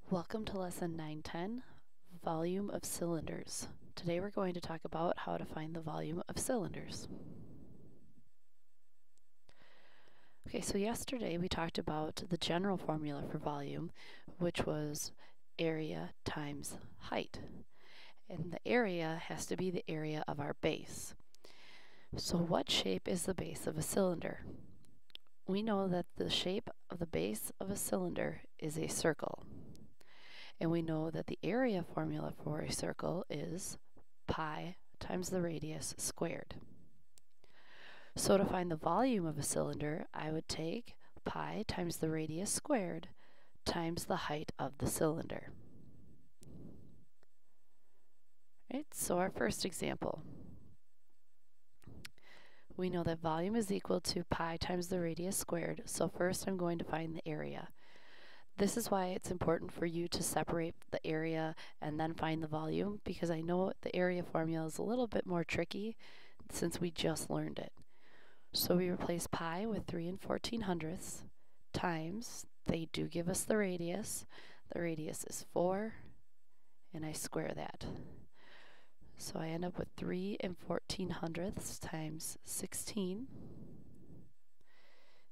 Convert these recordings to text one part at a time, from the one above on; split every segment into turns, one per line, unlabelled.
Welcome to lesson 910, volume of cylinders. Today we're going to talk about how to find the volume of cylinders. Okay, so yesterday we talked about the general formula for volume, which was area times height. And the area has to be the area of our base. So what shape is the base of a cylinder? We know that the shape of the base of a cylinder is a circle. And we know that the area formula for a circle is pi times the radius squared. So to find the volume of a cylinder, I would take pi times the radius squared times the height of the cylinder. Right, so our first example. We know that volume is equal to pi times the radius squared, so first I'm going to find the area. This is why it's important for you to separate the area and then find the volume, because I know the area formula is a little bit more tricky since we just learned it. So we replace pi with 3 and 14/100 times, they do give us the radius. The radius is 4, and I square that. So I end up with 3 and 14/100 times 16.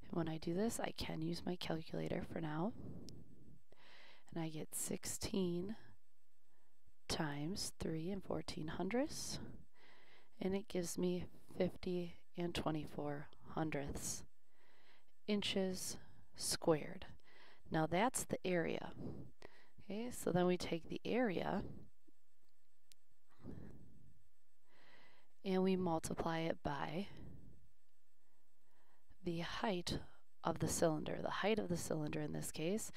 And when I do this, I can use my calculator for now. And I get 16 times 3 and 14/100, and it gives me 50 and 24/100 inches squared. Now that's the area. Okay, so then we take the area and we multiply it by the height of the cylinder. The height of the cylinder in this case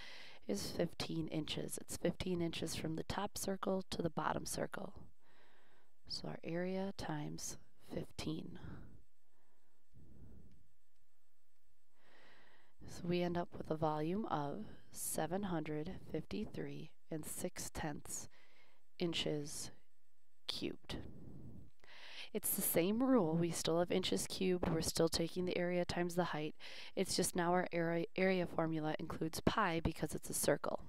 is 15 inches. It's 15 inches from the top circle to the bottom circle. So our area times 15. So we end up with a volume of 753 and 6/10 inches cubed. It's the same rule. We still have inches cubed. We're still taking the area times the height. It's just now our area formula includes pi because it's a circle.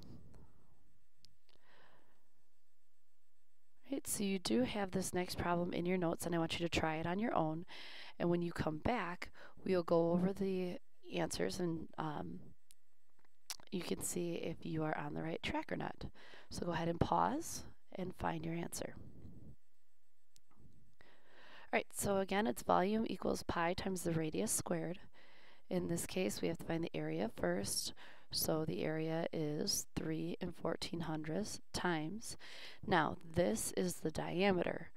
Right, so you do have this next problem in your notes, and I want you to try it on your own. And when you come back, we'll go over the answers, and you can see if you are on the right track or not. So go ahead and pause and find your answer. Alright, so again, its volume equals pi times the radius squared. In this case, we have to find the area first. So the area is 3 and 14/100 times. Now, this is the diameter.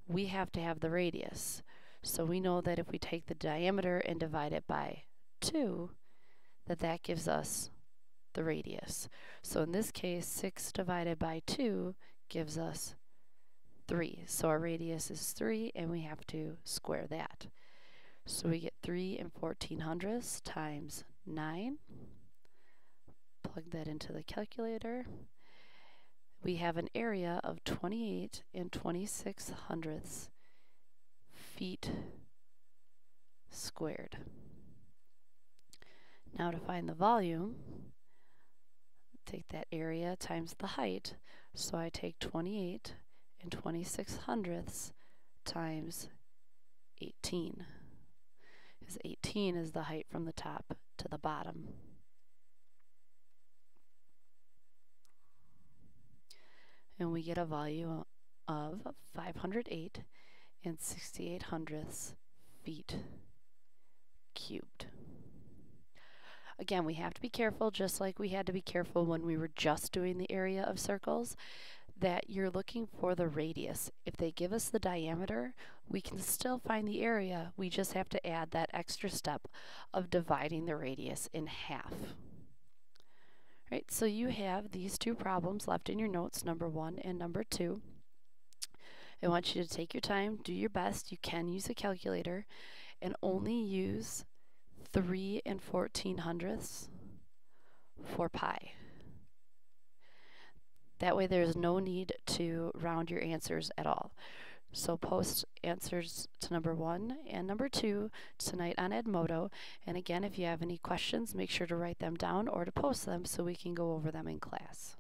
We have to have the radius. So we know that if we take the diameter and divide it by 2, that gives us the radius. So in this case, 6 divided by 2 gives us 3. So our radius is 3, and we have to square that. So we get 3 and 14/100 times 9. Plug that into the calculator. We have an area of 28 and 26/100 feet squared. Now to find the volume, take that area times the height. So I take 28 and 26/100 times 18. Because 18 is the height from the top to the bottom. And we get a volume of 508 and 68/100 feet cubed. Again, we have to be careful, just like we had to be careful when we were just doing the area of circles, that you're looking for the radius. If they give us the diameter, we can still find the area. We just have to add that extra step of dividing the radius in half. Right, so you have these two problems left in your notes, number 1 and number 2. I want you to take your time, do your best. You can use a calculator and only use 3 and 14/100 for pi. That way there's no need to round your answers at all. So post answers to number 1 and number 2 tonight on Edmodo. And again, if you have any questions, make sure to write them down or to post them so we can go over them in class.